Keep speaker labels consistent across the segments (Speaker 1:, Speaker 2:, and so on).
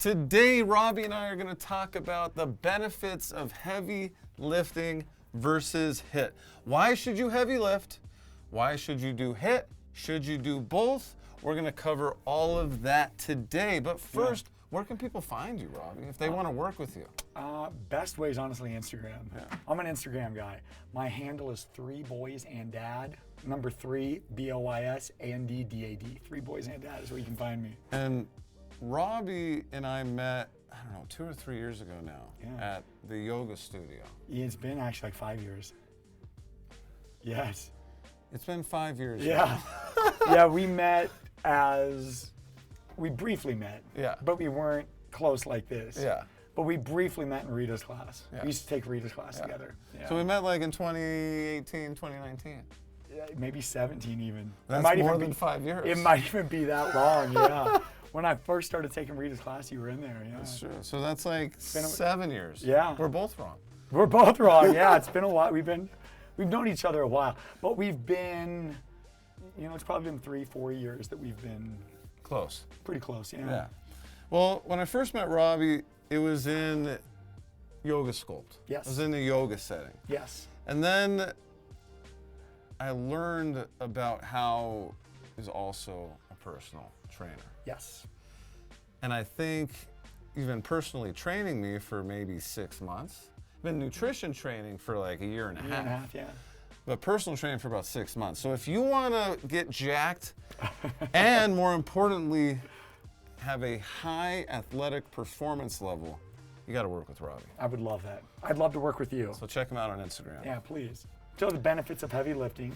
Speaker 1: Today, Robbie and I are going to talk about the benefits of heavy lifting versus HIIT. Why should you heavy lift? Why should you do HIIT? Should you do both? We're going to cover all of that today. But first, where can people find you, Robbie, if they want to work with you?
Speaker 2: Best way is honestly Instagram.
Speaker 1: Yeah.
Speaker 2: I'm an Instagram guy. My handle is 3boysandDad. Number 3, BOYSANDDAD. 3boysandDad is where you can find me.
Speaker 1: And Robbie and I met, I don't know, 2 or 3 years ago now at the yoga studio.
Speaker 2: Yeah, it's been actually like 5 years. Yes.
Speaker 1: It's been 5 years.
Speaker 2: Yeah. Yeah, we briefly met.
Speaker 1: Yeah.
Speaker 2: But we weren't close like this.
Speaker 1: Yeah.
Speaker 2: But we briefly met in Rita's class.
Speaker 1: Yeah.
Speaker 2: We used to take Rita's class together. Yeah.
Speaker 1: So we met like in 2018, 2019.
Speaker 2: Yeah, maybe 17 even.
Speaker 1: That's more than 5 years.
Speaker 2: It might even be that long, yeah. When I first started taking Rita's class, you were in there, yeah.
Speaker 1: That's true. So that's like 7 years.
Speaker 2: Yeah.
Speaker 1: We're both wrong.
Speaker 2: We're both wrong, yeah. It's been a while. We've known each other a while. But we've been, it's probably been 3-4 years that we've been
Speaker 1: Close.
Speaker 2: pretty close, yeah.
Speaker 1: Yeah. Well, when I first met Robbie, it was in yoga sculpt.
Speaker 2: Yes.
Speaker 1: It was in the yoga setting.
Speaker 2: Yes.
Speaker 1: And then I learned about how he's also a personal trainer.
Speaker 2: Yes.
Speaker 1: And I think you've been personally training me for maybe 6 months. Been nutrition training for like a year and a half.
Speaker 2: Year and a half, yeah.
Speaker 1: But personal training for about 6 months. So if you want to get jacked and more importantly, have a high athletic performance level, you got to work with Robbie.
Speaker 2: I would love that. I'd love to work with you.
Speaker 1: So check him out on Instagram.
Speaker 2: Yeah, please. So the benefits of heavy lifting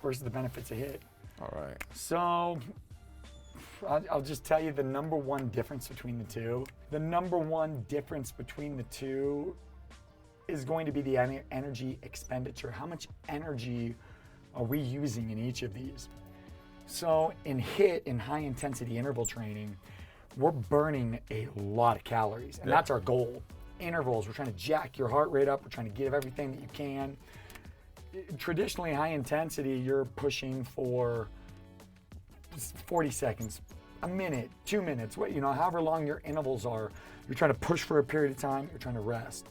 Speaker 2: versus the benefits of HIIT.
Speaker 1: All right.
Speaker 2: So I'll just tell you the number one difference between the two. The number one difference between the two is going to be the energy expenditure. How much energy are we using in each of these? So in HIIT, in high intensity interval training, we're burning a lot of calories, and that's our goal. Intervals, we're trying to jack your heart rate up, we're trying to give everything that you can. Traditionally, high intensity, you're pushing for 40 seconds, a minute, 2 minutes, however long your intervals are. You're trying to push for a period of time, you're trying to rest.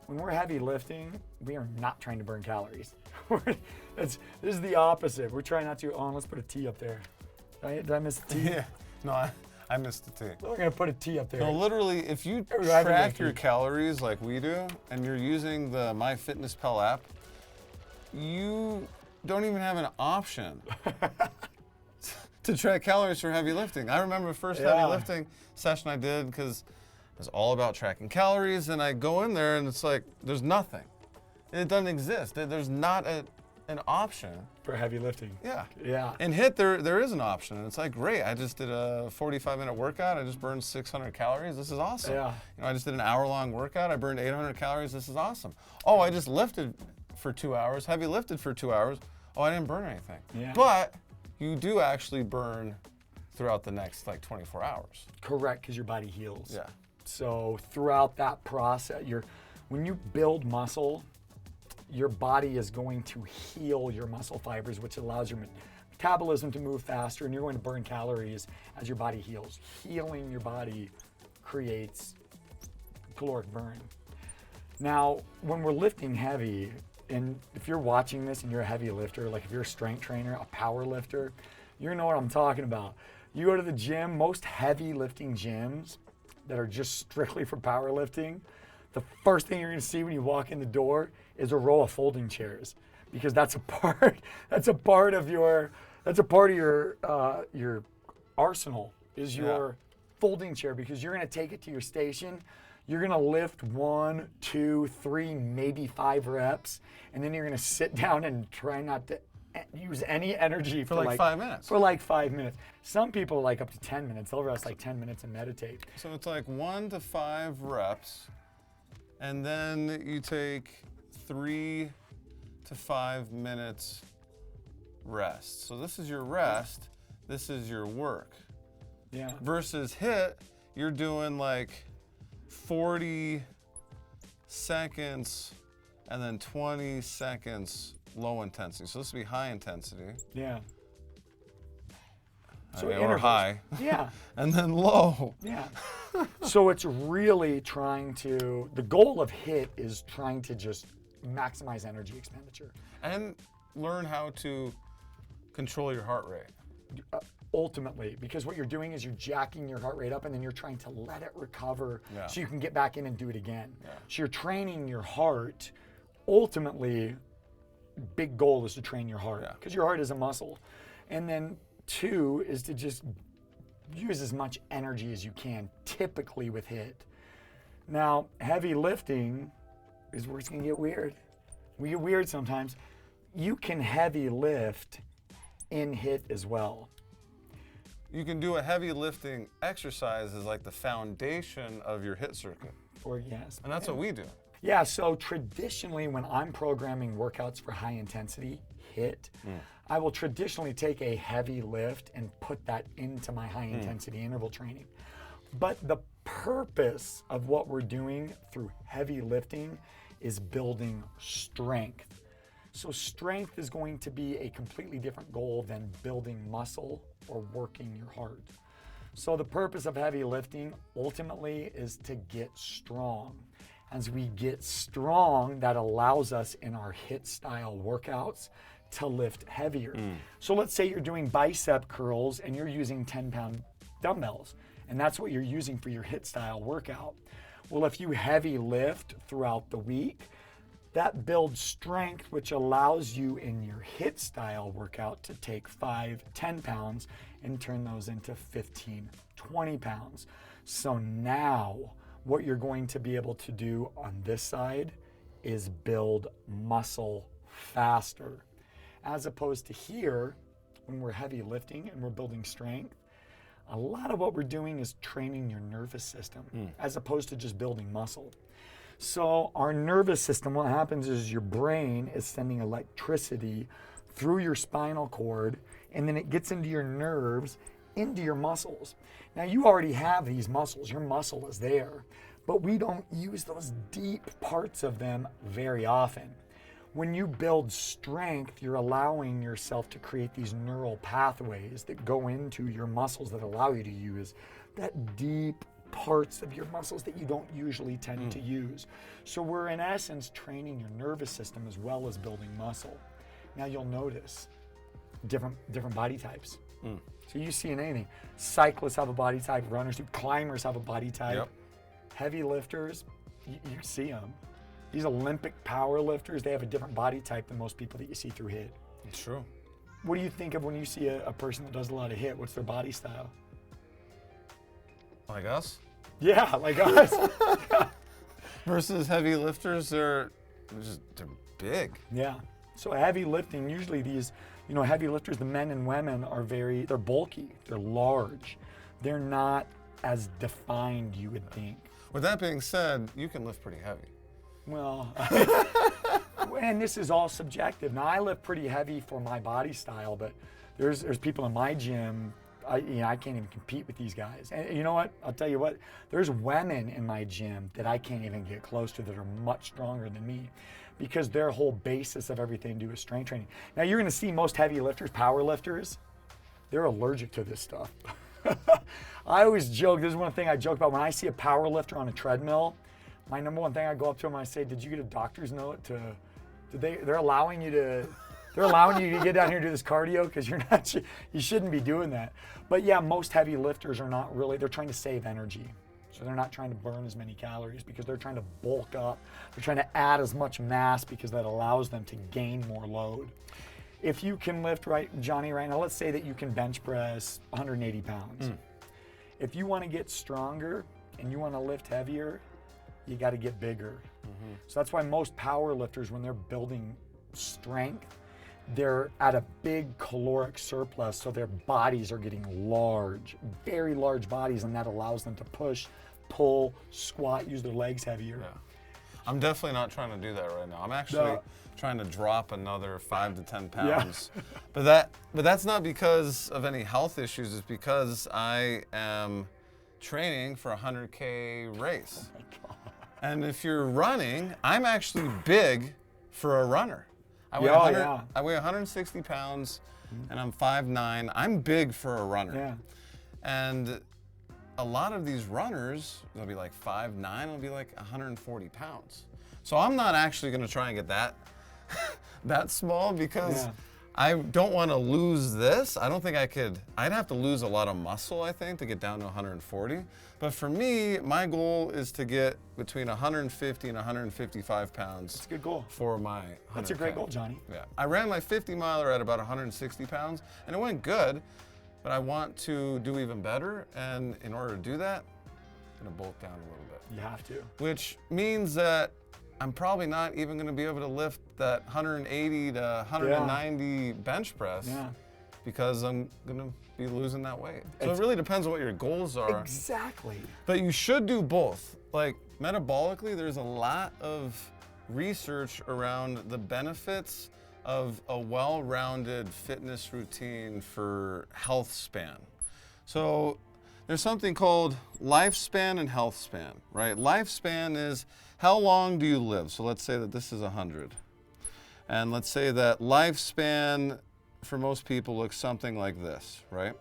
Speaker 2: When we're heavy lifting, we are not trying to burn calories. This is the opposite. We're trying not to, let's put a T up there. Did I miss a T?
Speaker 1: Yeah, no, I missed the T.
Speaker 2: We're gonna put a T up there.
Speaker 1: No, literally, if you track your calories like we do, and you're using the MyFitnessPal app, you don't even have an option to track calories for heavy lifting. I remember the first heavy lifting session I did because it was all about tracking calories, and I go in there and it's like, there's nothing. It doesn't exist. There's not an option.
Speaker 2: For heavy lifting.
Speaker 1: Yeah.
Speaker 2: Yeah.
Speaker 1: In HIIT, there is an option, and it's like, great, I just did a 45-minute workout, I just burned 600 calories, this is awesome.
Speaker 2: Yeah.
Speaker 1: I just did an hour-long workout, I burned 800 calories, this is awesome. Oh, I just lifted for 2 hours, heavy lifted for 2 hours, oh, I didn't burn anything.
Speaker 2: Yeah.
Speaker 1: But you do actually burn throughout the next 24 hours.
Speaker 2: Correct, because your body heals.
Speaker 1: Yeah.
Speaker 2: So throughout that process, when you build muscle, your body is going to heal your muscle fibers, which allows your metabolism to move faster, and you're going to burn calories as your body heals. Healing your body creates caloric burn. Now, when we're lifting heavy, and if you're watching this and you're a heavy lifter, like if you're a strength trainer, a power lifter, you know what I'm talking about. You go to the gym, most heavy lifting gyms that are just strictly for powerlifting, the first thing you're gonna see when you walk in the door is a row of folding chairs, because that's a part of your arsenal is your folding chair, because you're gonna take it to your station, you're gonna lift 1, 2, 3, maybe 5 reps, and then you're gonna sit down and try not to use any energy
Speaker 1: for like 5 minutes.
Speaker 2: For like 5 minutes. Some people like up to 10 minutes. They'll rest like 10 minutes and meditate.
Speaker 1: So it's like 1 to 5 reps, and then you take 3 to 5 minutes rest. So this is your rest, this is your work.
Speaker 2: Yeah.
Speaker 1: Versus HIIT, you're doing like 40 seconds and then 20 seconds low intensity. So this would be high intensity.
Speaker 2: Yeah. So
Speaker 1: or
Speaker 2: intervals.
Speaker 1: high.
Speaker 2: Yeah.
Speaker 1: And then low.
Speaker 2: Yeah. So it's really trying to, the goal of HIIT is trying to just maximize energy expenditure.
Speaker 1: And learn how to control your heart rate.
Speaker 2: Ultimately, because what you're doing is you're jacking your heart rate up and then you're trying to let it recover
Speaker 1: Yeah.
Speaker 2: so you can get back in and do it again.
Speaker 1: Yeah.
Speaker 2: So you're training your heart. Ultimately, big goal is to train your heart because your heart is a muscle. And then 2 is to just use as much energy as you can, typically with HIIT. Now, heavy lifting is where it's going to get weird. We get weird sometimes. You can heavy lift in HIIT as well.
Speaker 1: You can do a heavy lifting exercise as like the foundation of your HIIT circuit.
Speaker 2: Or yes.
Speaker 1: And that's what we do.
Speaker 2: Yeah, so traditionally when I'm programming workouts for high intensity HIIT, I will traditionally take a heavy lift and put that into my high intensity interval training. But the purpose of what we're doing through heavy lifting is building strength. So strength is going to be a completely different goal than building muscle or working your heart. So the purpose of heavy lifting ultimately is to get strong. As we get strong, that allows us in our HIIT style workouts to lift heavier. So let's say you're doing bicep curls and you're using 10-pound dumbbells, and that's what you're using for your HIIT style workout. Well, if you heavy lift throughout the week, that builds strength, which allows you in your HIIT style workout to take 5, 10 pounds and turn those into 15, 20 pounds. So now what you're going to be able to do on this side is build muscle faster. As opposed to here, when we're heavy lifting and we're building strength, a lot of what we're doing is training your nervous system as opposed to just building muscle. So our nervous system, what happens is your brain is sending electricity through your spinal cord, and then it gets into your nerves, into your muscles. Now you already have these muscles, your muscle is there, but we don't use those deep parts of them very often. When you build strength, you're allowing yourself to create these neural pathways that go into your muscles that allow you to use that deep parts of your muscles that you don't usually tend to use. So we're in essence training your nervous system as well as building muscle. Now you'll notice different body types. So you see in anything, cyclists have a body type, runners do, climbers have a body type.
Speaker 1: Yep.
Speaker 2: Heavy lifters, you see them. These Olympic power lifters, they have a different body type than most people that you see through HIIT.
Speaker 1: It's true.
Speaker 2: What do you think of when you see a person that does a lot of HIIT? What's their body style?
Speaker 1: Like us?
Speaker 2: Yeah, like us.
Speaker 1: Versus heavy lifters, they're big.
Speaker 2: Yeah. So heavy lifting, usually these, heavy lifters, the men and women are they're bulky, they're large. They're not as defined, you would think.
Speaker 1: With that being said, you can lift pretty heavy.
Speaker 2: Well, and this is all subjective. Now, I lift pretty heavy for my body style, but there's people in my gym, I can't even compete with these guys. And you know what? I'll tell you what, there's women in my gym that I can't even get close to that are much stronger than me because their whole basis of everything to do is strength training. Now, you're going to see most heavy lifters, power lifters, they're allergic to this stuff. I always joke, this is one thing I joke about, when I see a power lifter on a treadmill, my number one thing, I go up to them and I say, did you get a doctor's note they're allowing you to get down here and do this cardio because you shouldn't be doing that. But yeah, most heavy lifters are not really, they're trying to save energy. So they're not trying to burn as many calories because they're trying to bulk up. They're trying to add as much mass because that allows them to gain more load. If you can lift, Jonny, right now, let's say that you can bench press 180 pounds. If you want to get stronger and you want to lift heavier, you got to get bigger. So that's why most power lifters, when they're building strength, they're at a big caloric surplus, so their bodies are getting large, very large bodies, and that allows them to push, pull, squat, use their legs heavier.
Speaker 1: Yeah. I'm definitely not trying to do that right now. I'm actually trying to drop another 5 to 10 pounds. Yeah. But that's not because of any health issues. It's because I am training for a 100K race.
Speaker 2: Oh my God.
Speaker 1: And if you're running, I'm actually big for a runner. I weigh 160 pounds, and I'm 5'9". I'm big for a runner.
Speaker 2: Yeah.
Speaker 1: And a lot of these runners, they'll be like 5'9", it'll be like 140 pounds. So I'm not actually gonna try and get that that small because I don't wanna lose this. I don't think I could, I'd have to lose a lot of muscle, I think, to get down to 140. But for me, my goal is to get between 150 and 155 pounds.
Speaker 2: That's a good goal.
Speaker 1: For my 100K.
Speaker 2: That's a great goal, Jonny.
Speaker 1: Yeah. I ran my 50 miler at about 160 pounds, and it went good, but I want to do even better. And in order to do that, I'm gonna bulk down a little bit.
Speaker 2: You have to.
Speaker 1: Which means that I'm probably not even gonna be able to lift that 180 to 190 bench press because I'm gonna be losing that weight. So it really depends on what your goals are.
Speaker 2: Exactly.
Speaker 1: But you should do both. Like metabolically, there's a lot of research around the benefits of a well-rounded fitness routine for health span. So there's something called lifespan and health span, right? Lifespan is how long do you live? So let's say that this is 100. And let's say that lifespan for most people looks something like this, right?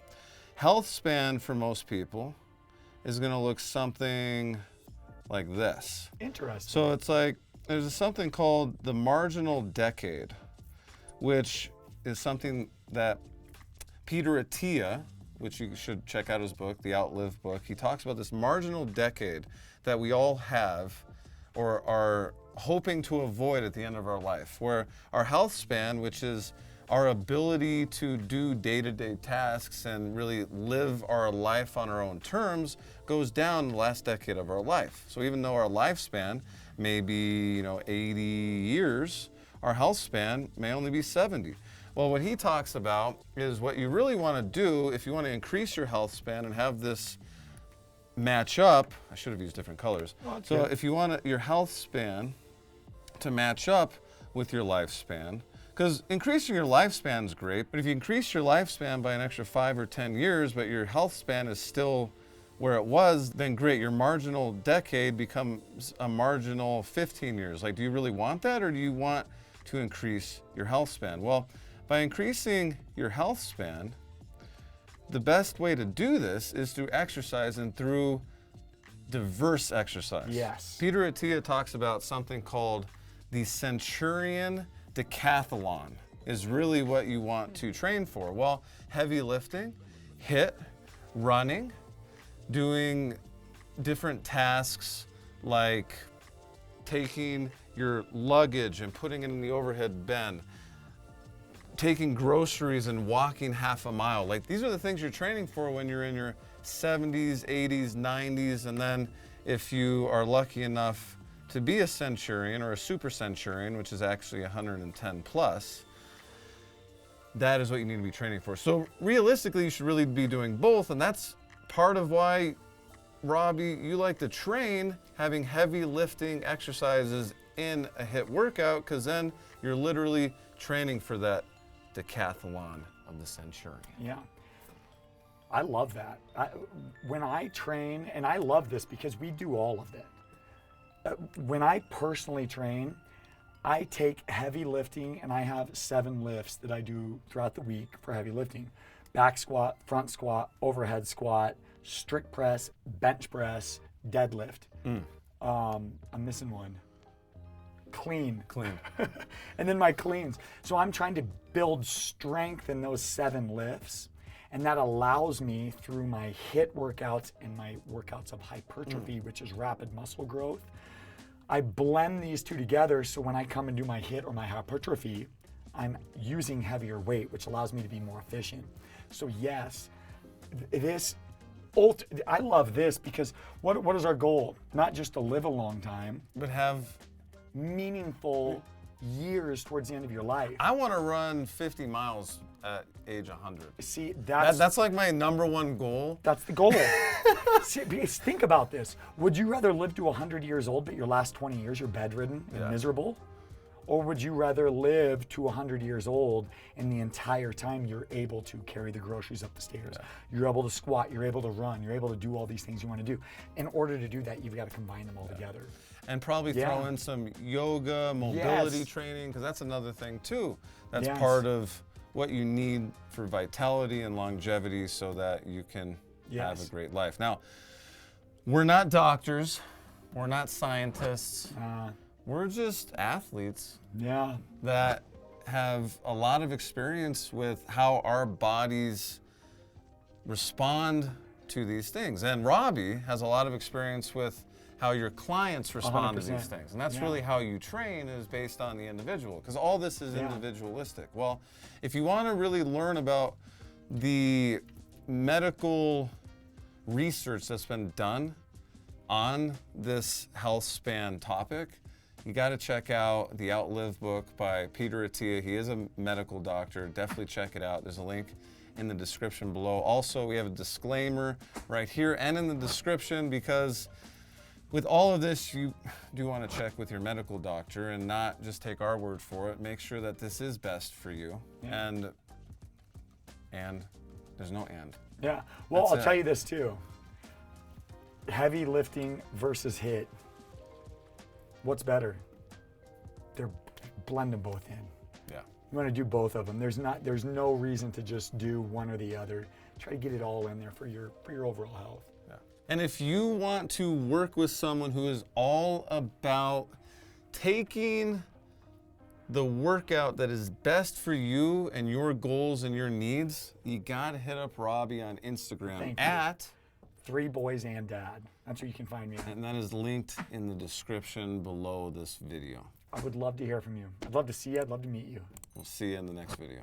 Speaker 1: Health span for most people is gonna look something like this.
Speaker 2: Interesting.
Speaker 1: So it's like, there's something called the marginal decade, which is something that Peter Attia, which you should check out his book, The Outlive book, he talks about this marginal decade that we all have or are hoping to avoid at the end of our life, where our health span, which is our ability to do day-to-day tasks and really live our life on our own terms, goes down in the last decade of our life. So even though our lifespan may be 80 years, our health span may only be 70. Well, what he talks about is what you really want to do if you want to increase your health span and have this match up. I should have used different colors.
Speaker 2: Okay.
Speaker 1: So if you want your health span to match up with your lifespan, because increasing your lifespan is great, but if you increase your lifespan by an extra 5 or 10 years, but your health span is still where it was, then great, your marginal decade becomes a marginal 15 years. Like, do you really want that, or do you want to increase your health span? Well, by increasing your health span, the best way to do this is through exercise and through diverse exercise.
Speaker 2: Yes.
Speaker 1: Peter Attia talks about something called the Centurion Decathlon is really what you want to train for. Well, heavy lifting, HIIT, running, doing different tasks like taking your luggage and putting it in the overhead bin, taking groceries and walking half a mile. Like, these are the things you're training for when you're in your 70s, 80s, 90s, and then if you are lucky enough to be a centurion or a super centurion, which is actually 110 plus, that is what you need to be training for. So realistically, you should really be doing both, and that's part of why, Robbie, you like to train having heavy lifting exercises in a HIIT workout, because then you're literally training for that decathlon of the centurion.
Speaker 2: Yeah. I love that. When I train, and I love this because we do all of that. When I personally train, I take heavy lifting, and I have 7 lifts that I do throughout the week for heavy lifting. Back squat, front squat, overhead squat, strict press, bench press, deadlift. I'm missing one. Clean. And then my cleans. So I'm trying to build strength in those 7 lifts. And that allows me, through my HIIT workouts and my workouts of hypertrophy, which is rapid muscle growth, I blend these two together, so when I come and do my HIIT or my hypertrophy, I'm using heavier weight, which allows me to be more efficient. So yes, I love this because what is our goal? Not just to live a long time,
Speaker 1: But have,
Speaker 2: meaningful years towards the end of your life.
Speaker 1: I want to run 50 miles at age 100.
Speaker 2: See,
Speaker 1: That's like my number one goal.
Speaker 2: That's the goal. See, because think about this. Would you rather live to 100 years old, but your last 20 years you're bedridden and miserable? Or would you rather live to 100 years old and the entire time you're able to carry the groceries up the stairs? You're able to squat, you're able to run, you're able to do all these things you want to do. In order to do that, you've got to combine them all together.
Speaker 1: And probably throw in some yoga, mobility training, because that's another thing too. That's part of what you need for vitality and longevity so that you can have a great life. Now, we're not doctors, we're not scientists, we're just athletes that have a lot of experience with how our bodies respond to these things. And Robbie has a lot of experience with how your clients respond
Speaker 2: 100%.
Speaker 1: to these things. And that's really how you train, is based on the individual, because all this is individualistic. Well, if you want to really learn about the medical research that's been done on this health span topic, you got to check out the Outlive book by Peter Attia. He is a medical doctor. Definitely check it out. There's a link in the description below. Also, we have a disclaimer right here and in the description, because with all of this, you do want to check with your medical doctor and not just take our word for it. Make sure that this is best for you. And there's no and.
Speaker 2: Yeah. Well,
Speaker 1: That's
Speaker 2: I'll tell you this too. Heavy lifting versus HIIT. What's better? They're blending both in.
Speaker 1: Yeah.
Speaker 2: You want to do both of them. There's no reason to just do one or the other. Try to get it all in there for your overall health.
Speaker 1: Yeah. And if you want to work with someone who is all about taking the workout that is best for you and your goals and your needs, you got to hit up Robbie on Instagram at
Speaker 2: 3 Boys and Dad. That's where you can find me at.
Speaker 1: And that is linked in the description below this video.
Speaker 2: I would love to hear from you. I'd love to see you. I'd love to meet you.
Speaker 1: We'll see you in the next video.